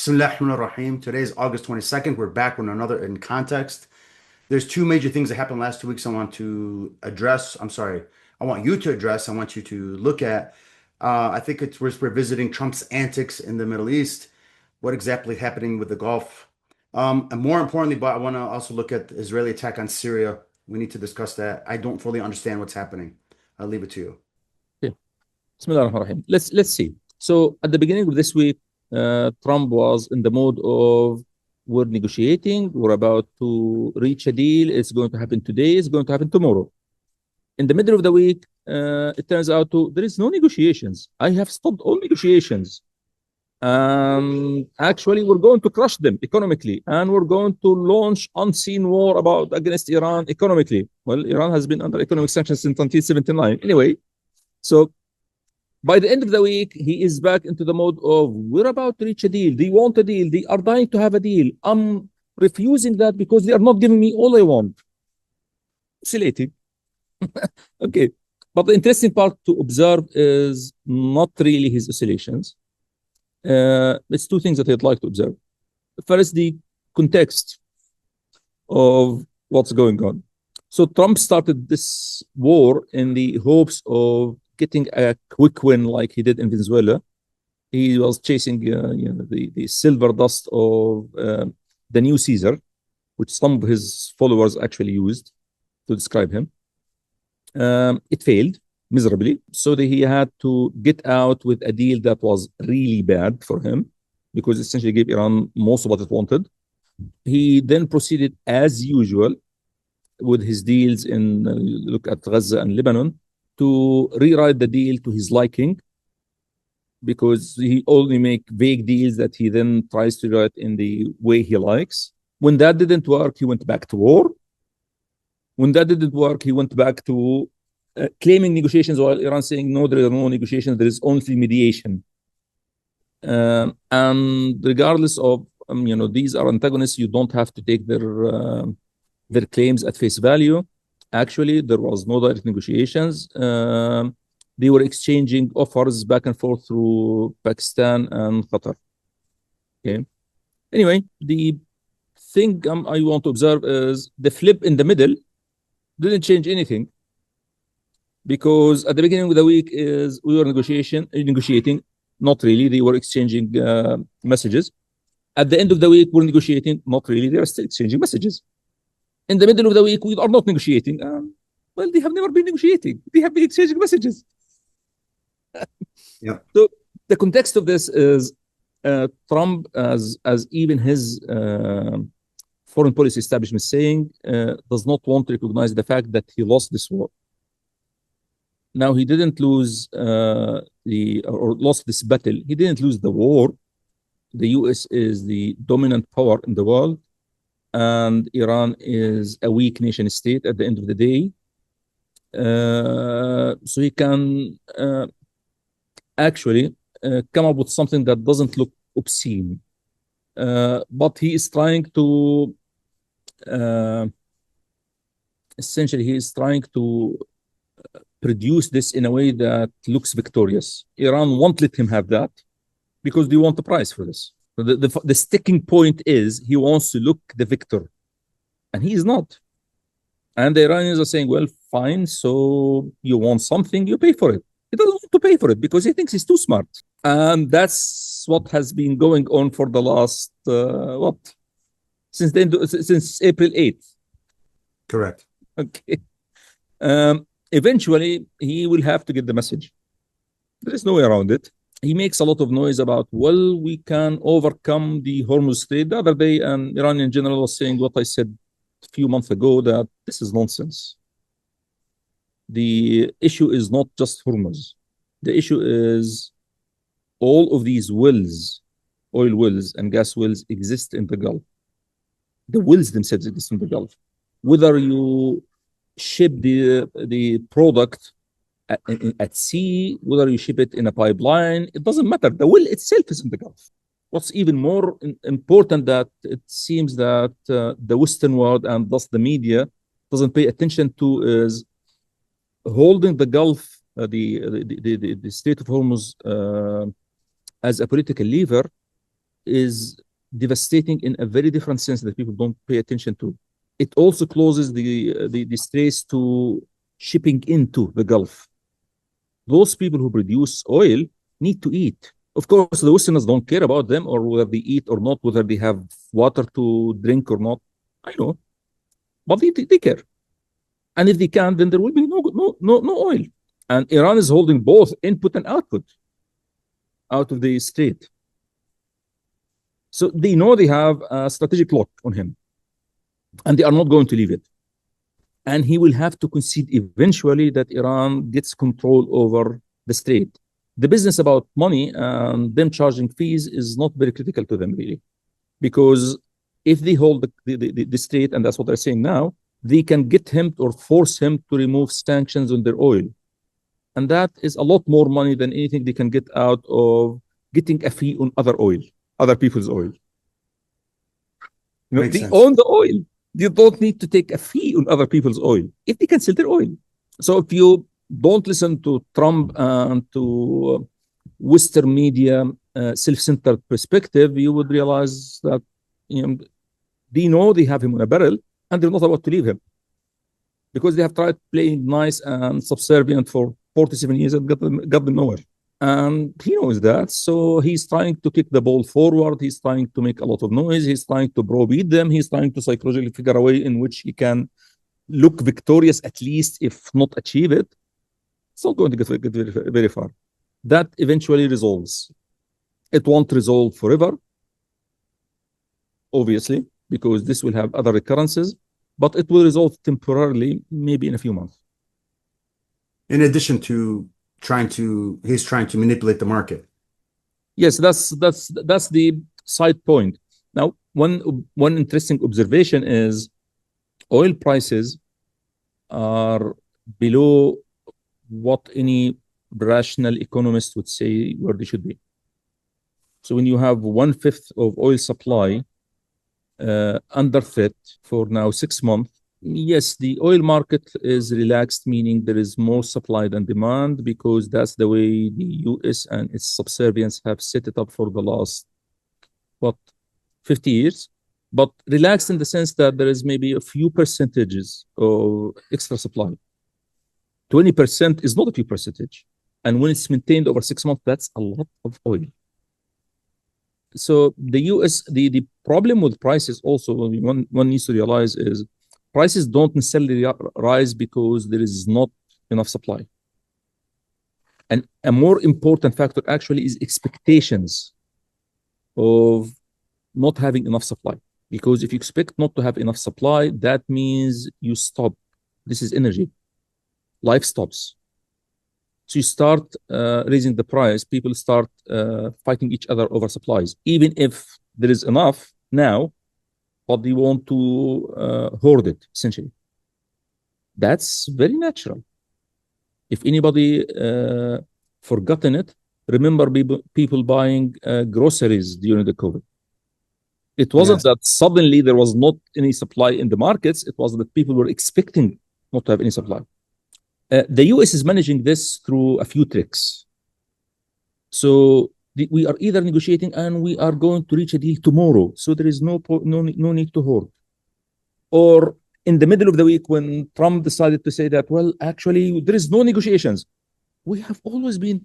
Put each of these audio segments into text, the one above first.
Bismillahirrahmanirrahim. Today is August 22nd. We're back with another in context. There's two major things that happened last 2 weeks I want to address. I'm sorry. I want you to address. I want you to look at. I think we're visiting Trump's antics in the Middle East. What exactly happening with the Gulf? And more importantly, but I want to also look at the Israeli attack on Syria. We need to discuss that. I don't fully understand what's happening. I'll leave it to you. Okay. Bismillah ar-Rahman ar-Rahim. Let's see. So at the beginning of this week, Trump was in the mode of we're negotiating, we're about to reach a deal. It's going to happen today. It's going to happen tomorrow. In the middle of the week, it turns out there is no negotiations. I have stopped all negotiations. Actually, we're going to crush them economically, and we're going to launch unseen war against Iran economically. Well, Iran has been under economic sanctions since 1979. Anyway, so by the end of the week, he is back into the mode of we're about to reach a deal. They want a deal. They are dying to have a deal. I'm refusing that because they are not giving me all I want. Oscillating. Okay. But the interesting part to observe is not really his oscillations. It's two things that I'd like to observe. First, the context of what's going on. So Trump started this war in the hopes of getting a quick win like he did in Venezuela. He was chasing the silver dust of the new Caesar, which some of his followers actually used to describe him. It failed miserably, so that he had to get out with a deal that was really bad for him because it essentially gave Iran most of what it wanted. He then proceeded as usual with his deals in look at Gaza and Lebanon to rewrite the deal to his liking because he only make vague deals that he then tries to write in the way he likes. When that didn't work, he went back to war. When that didn't work, he went back to claiming negotiations while Iran saying, no, there are no negotiations, there is only mediation. And regardless of, these are antagonists, you don't have to take their claims at face value. Actually, there was no direct negotiations. They were exchanging offers back and forth through Pakistan and Qatar. Okay. Anyway, the thing I want to observe is the flip in the middle didn't change anything because at the beginning of the week is we were negotiating. Not really. They were exchanging messages. At the end of the week, we're negotiating. Not really. They are still exchanging messages. In the middle of the week, we are not negotiating. Well, they have never been negotiating. They have been exchanging messages. Yeah. So the context of this is Trump, as even his foreign policy establishment saying, does not want to recognize the fact that he lost this war. Now, he didn't lose or lost this battle. He didn't lose the war. The U.S. is the dominant power in the world, and Iran is a weak nation state at the end of the day. So he can actually come up with something that doesn't look obscene. But he is trying to, essentially, he is trying to produce this in a way that looks victorious. Iran won't let him have that because they want the price for this. So the sticking point is he wants to look the victor, and he is not. And the Iranians are saying, well, fine, so you want something, you pay for it. He doesn't want to pay for it because he thinks he's too smart. And that's what has been going on for the last, since April 8th. Correct. Okay. Eventually, he will have to get the message. There is no way around it. He makes a lot of noise about, well, we can overcome the Hormuz Strait. The other day, an Iranian general was saying what I said a few months ago, that this is nonsense. The issue is not just Hormuz. The issue is all of these wells, oil wells and gas wells exist in the Gulf. The wells themselves exist in the Gulf. Whether you ship the product at sea, whether you ship it in a pipeline, it doesn't matter. The well itself is in the Gulf. What's even more important that it seems that the Western world and thus the media doesn't pay attention to is holding the Gulf, the Strait of Hormuz as a political lever is devastating in a very different sense that people don't pay attention to. It also closes the straits to shipping into the Gulf. Those people who produce oil need to eat. Of course, the Westerners don't care about them or whether they eat or not, whether they have water to drink or not. I know, but they care. And if they can, then there will be no oil. And Iran is holding both input and output out of the strait. So they know they have a strategic lock on him, and they are not going to leave it. And he will have to concede eventually that Iran gets control over the strait. The business about money and them charging fees is not very critical to them, really, because if they hold the strait, and that's what they're saying now, they can get him or force him to remove sanctions on their oil. And that is a lot more money than anything they can get out of getting a fee on other people's oil. Makes They sense. own the oil. They don't need to take a fee on other people's oil if they can sell their oil. So if you don't listen to Trump and to Western media self-centered perspective, you would realize that they know they have him on a barrel and they're not about to leave him because they have tried playing nice and subservient for 47 years and got them nowhere. And he knows that. So he's trying to kick the ball forward. He's trying to make a lot of noise. He's trying to browbeat them. He's trying to psychologically figure a way in which he can look victorious, at least, if not achieve it. It's not going to get very, very far. That eventually resolves. It won't resolve forever, obviously, because this will have other recurrences, but it will resolve temporarily, maybe in a few months. In addition to he's trying to manipulate the market. Yes, that's the side point. Now, one interesting observation is oil prices are below what any rational economist would say where they should be. So when you have 1/5 of oil supply under threat for now 6 months, yes, the oil market is relaxed, meaning there is more supply than demand because that's the way the US and its subservients have set it up for the last, what, 50 years. But relaxed in the sense that there is maybe a few percentages of extra supply. 20% is not a few percentage. And when it's maintained over 6 months, that's a lot of oil. So the US, the problem with prices also, one needs to realize is prices don't necessarily rise because there is not enough supply. And a more important factor actually is expectations of not having enough supply. Because if you expect not to have enough supply, that means you stop. This is energy. Life stops. So you start raising the price, people start fighting each other over supplies, even if there is enough now, but they want to hoard it, essentially. That's very natural. If anybody forgotten it, remember people buying groceries during the COVID. It wasn't Yes. that suddenly there was not any supply in the markets. It was that people were expecting not to have any supply. The US is managing this through a few tricks. So we are either negotiating and we are going to reach a deal tomorrow. So there is no need to hoard. Or in the middle of the week when Trump decided to say that, well, actually, there is no negotiations. We have always been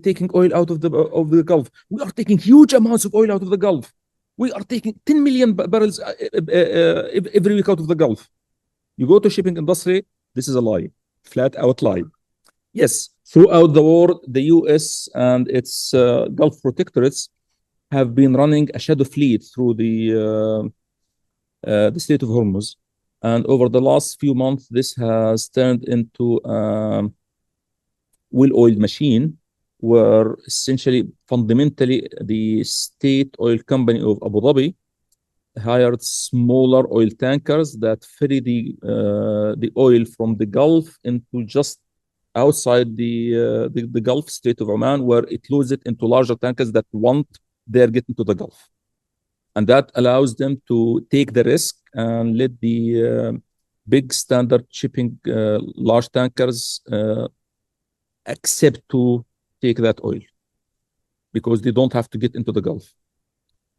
taking oil out of the Gulf. We are taking huge amounts of oil out of the Gulf. We are taking 10 million barrels every week out of the Gulf. You go to shipping industry, this is a lie, flat out lie. Yes, throughout the war, the US and its Gulf protectorates have been running a shadow fleet through the Strait of Hormuz. And over the last few months, this has turned into a well-oiled machine where essentially, fundamentally, the state oil company of Abu Dhabi hired smaller oil tankers that ferry the oil from the Gulf into just outside the Gulf, Strait of Oman, where it loads it into larger tankers that want their get into the Gulf. And that allows them to take the risk and let the big standard shipping large tankers accept to take that oil because they don't have to get into the Gulf.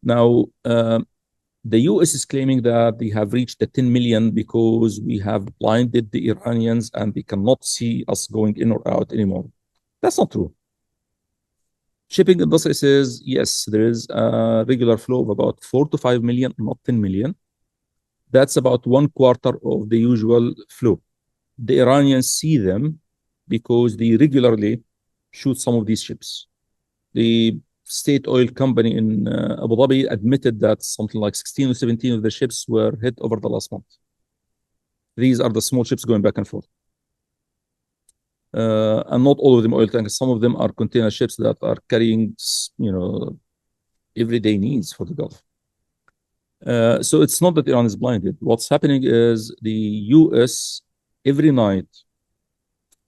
Now, the US is claiming that they have reached the 10 million because we have blinded the Iranians and they cannot see us going in or out anymore. That's not true. Shipping industry says, yes, there is a regular flow of about 4 to 5 million, not 10 million. That's about one quarter of the usual flow. The Iranians see them because they regularly shoot some of these ships. The state oil company in Abu Dhabi admitted that something like 16 or 17 of the ships were hit over the last month. These are the small ships going back and forth. And not all of them oil tankers. Some of them are container ships that are carrying, everyday needs for the Gulf. So it's not that Iran is blinded. What's happening is the US every night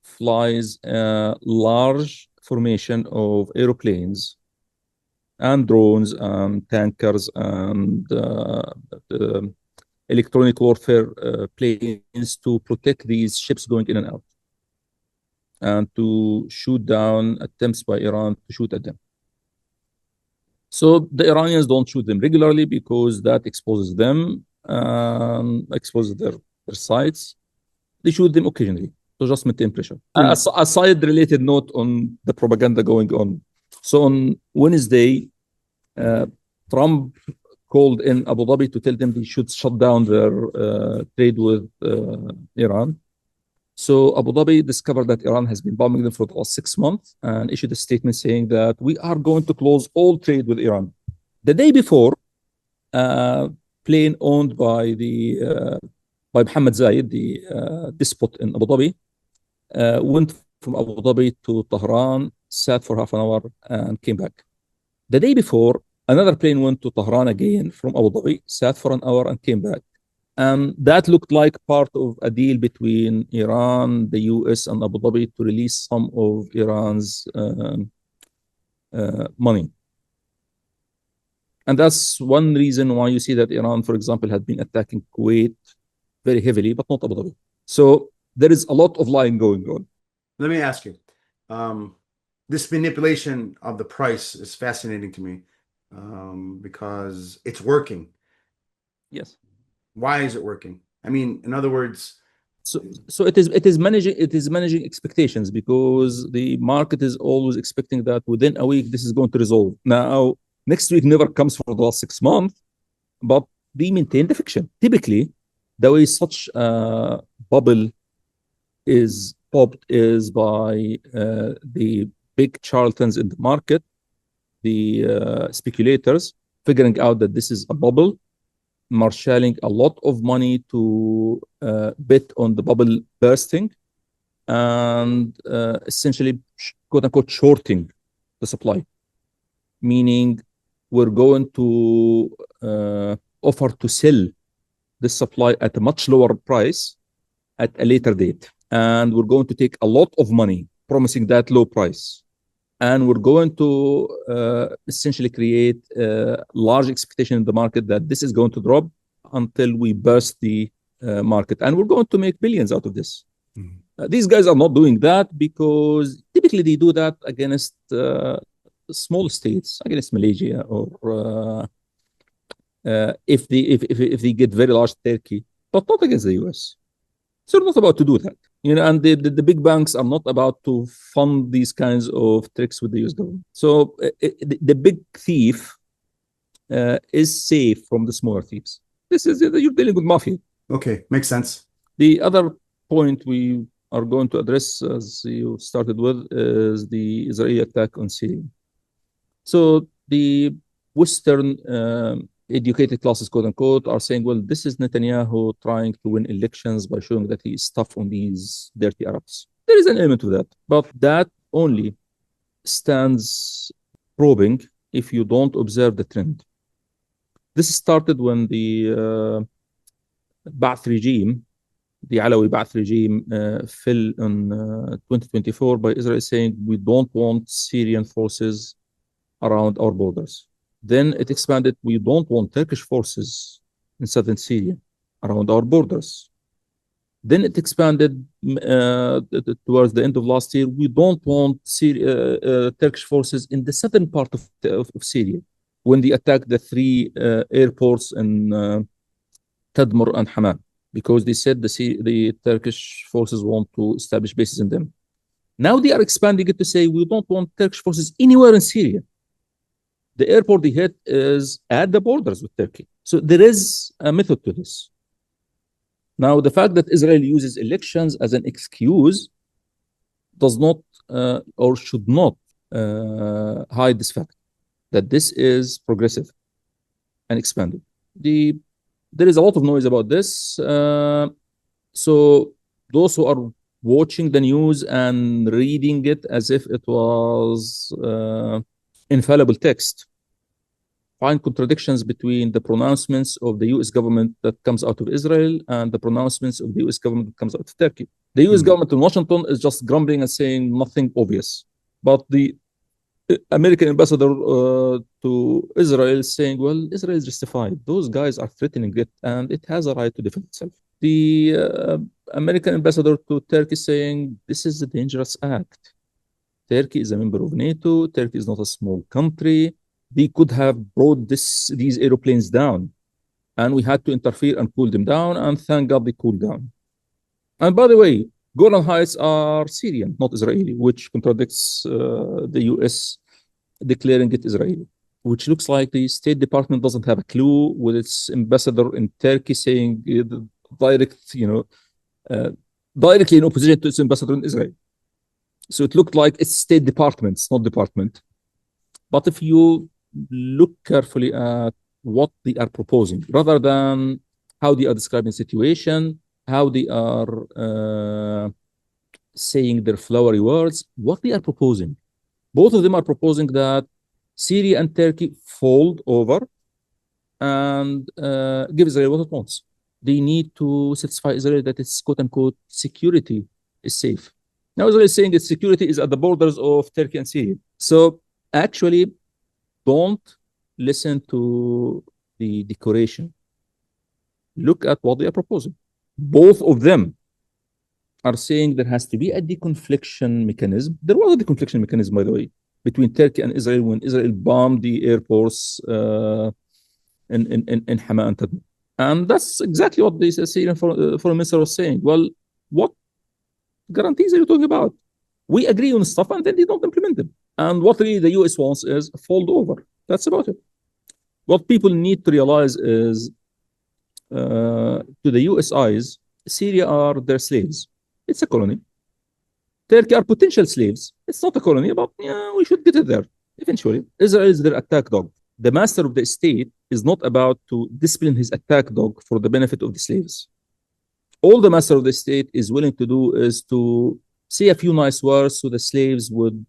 flies a large formation of aeroplanes and drones and tankers and electronic warfare planes to protect these ships going in and out and to shoot down attempts by Iran to shoot at them. So the Iranians don't shoot them regularly because that exposes them, exposes their sites. They shoot them occasionally to just maintain pressure. A side related note on the propaganda going on. So on Wednesday, Trump called in Abu Dhabi to tell them they should shut down their trade with Iran. So Abu Dhabi discovered that Iran has been bombing them for the last 6 months and issued a statement saying that we are going to close all trade with Iran. The day before, a plane owned by by Mohammed Zayed, the despot in Abu Dhabi, went from Abu Dhabi to Tehran, sat for half an hour, and came back. The day before, another plane went to Tehran again from Abu Dhabi, sat for an hour, and came back. And that looked like part of a deal between Iran, the US, and Abu Dhabi to release some of Iran's money. And that's one reason why you see that Iran, for example, had been attacking Kuwait very heavily, but not Abu Dhabi. So there is a lot of lying going on. Let me ask you, this manipulation of the price is fascinating to me because it's working. Yes. Why is it working? I mean, in other words, so it is managing expectations because the market is always expecting that within a week this is going to resolve. Now, next week never comes for the last 6 months, but they maintain the fiction. Typically, the way such a bubble is popped is by the big charlatans in the market, the speculators figuring out that this is a bubble, marshalling a lot of money to bet on the bubble bursting, and essentially, quote unquote, shorting the supply, meaning we're going to offer to sell this supply at a much lower price at a later date. And we're going to take a lot of money promising that low price. And we're going to essentially create a large expectation in the market that this is going to drop until we burst the market. And we're going to make billions out of this. Mm-hmm. These guys are not doing that because typically they do that against small states, against Malaysia, or if they get very large Turkey, but not against the US. So they're not about to do that. And the big banks are not about to fund these kinds of tricks with the US government. So the big thief is safe from the smaller thieves. You're dealing with mafia. Okay, makes sense. The other point we are going to address, as you started with, is the Israeli attack on Syria. So the Western educated classes, quote unquote, are saying, well, this is Netanyahu trying to win elections by showing that he is tough on these dirty Arabs. There is an element to that, but that only stands probing if you don't observe the trend. This started when the Ba'ath regime, the Alawi Ba'ath regime, fell in 2024 by Israel saying, we don't want Syrian forces around our borders. Then it expanded, we don't want Turkish forces in southern Syria around our borders. Then it expanded towards the end of last year, we don't want Turkish forces in the southern part of Syria. when they attacked the three airports in Tadmur and Hama, because they said the Turkish forces want to establish bases in them. Now they are expanding it to say we don't want Turkish forces anywhere in Syria. The airport they hit is at the borders with Turkey. So there is a method to this. Now, the fact that Israel uses elections as an excuse does not or should not hide this fact that this is progressive and expanding. There is a lot of noise about this. So those who are watching the news and reading it as if it was infallible text find contradictions between the pronouncements of the US government that comes out of Israel and the pronouncements of the US government that comes out of Turkey. The US government in Washington is just grumbling and saying nothing obvious. But the American ambassador to Israel is saying, well, Israel is justified. Those guys are threatening it and it has a right to defend itself. The American ambassador to Turkey is saying this is a dangerous act. Turkey is a member of NATO. Turkey is not a small country. They could have brought these aeroplanes down, and we had to interfere and cool them down, and thank God they cooled down. And by the way, Golan Heights are Syrian, not Israeli, which contradicts the US declaring it Israeli, which looks like the State Department doesn't have a clue with its ambassador in Turkey saying directly in opposition to its ambassador in Israel. So it looked like it's State Departments, not department. But if you look carefully at what they are proposing, rather than how they are describing the situation, how they are saying their flowery words, what they are proposing. Both of them are proposing that Syria and Turkey fold over and give Israel what it wants. They need to satisfy Israel that its quote-unquote security is safe. Now Israel is saying its security is at the borders of Turkey and Syria. So actually, don't listen to the decoration. Look at what they are proposing. Both of them are saying there has to be a deconfliction mechanism. There was a deconfliction mechanism, by the way, between Turkey and Israel when Israel bombed the airports in Hama and Tadmur. And that's exactly what the Syrian foreign minister was saying. Well, what guarantees are you talking about? We agree on stuff and then they don't implement them. And what really the US wants is a fold over. That's about it. What people need to realize is, to the US eyes, Syria are their slaves. It's a colony. Turkey are potential slaves. It's not a colony, but yeah, we should get it there eventually. Israel is their attack dog. The master of the state is not about to discipline his attack dog for the benefit of the slaves. All the master of the state is willing to do is to say a few nice words so the slaves would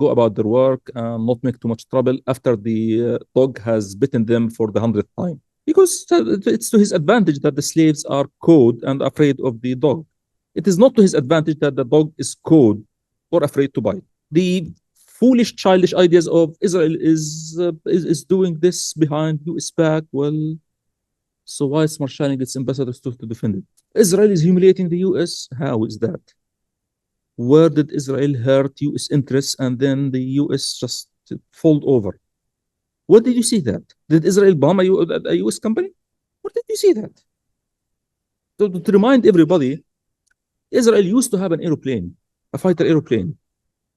go about their work and not make too much trouble after the dog has bitten them for the 100th time. Because it's to his advantage that the slaves are cowed and afraid of the dog. It is not to his advantage that the dog is cowed or afraid to bite. The foolish, childish ideas of Israel is doing this behind US back. Well, so why is marshalling its ambassadors to defend it? Israel is humiliating the US. How is that? Where did Israel hurt US interests and then the US just fold over? Where did you see that? Did Israel bomb a US company? Where did you see that? So to remind everybody, Israel used to have an aeroplane, a fighter aeroplane.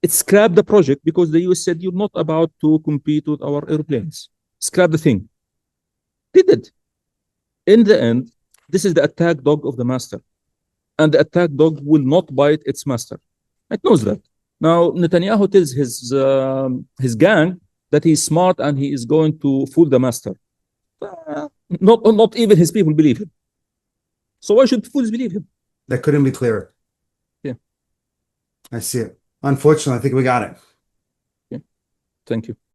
It scrapped the project because the US said, you're not about to compete with our airplanes. Scrap the thing. They did. In the end, this is the attack dog of the master. And the attack dog will not bite its master. It knows that. Now, Netanyahu tells his gang that he's smart and he is going to fool the master. Not even his people believe him. So why should fools believe him? That couldn't be clearer. Yeah. I see it. Unfortunately, I think we got it. Yeah. Thank you.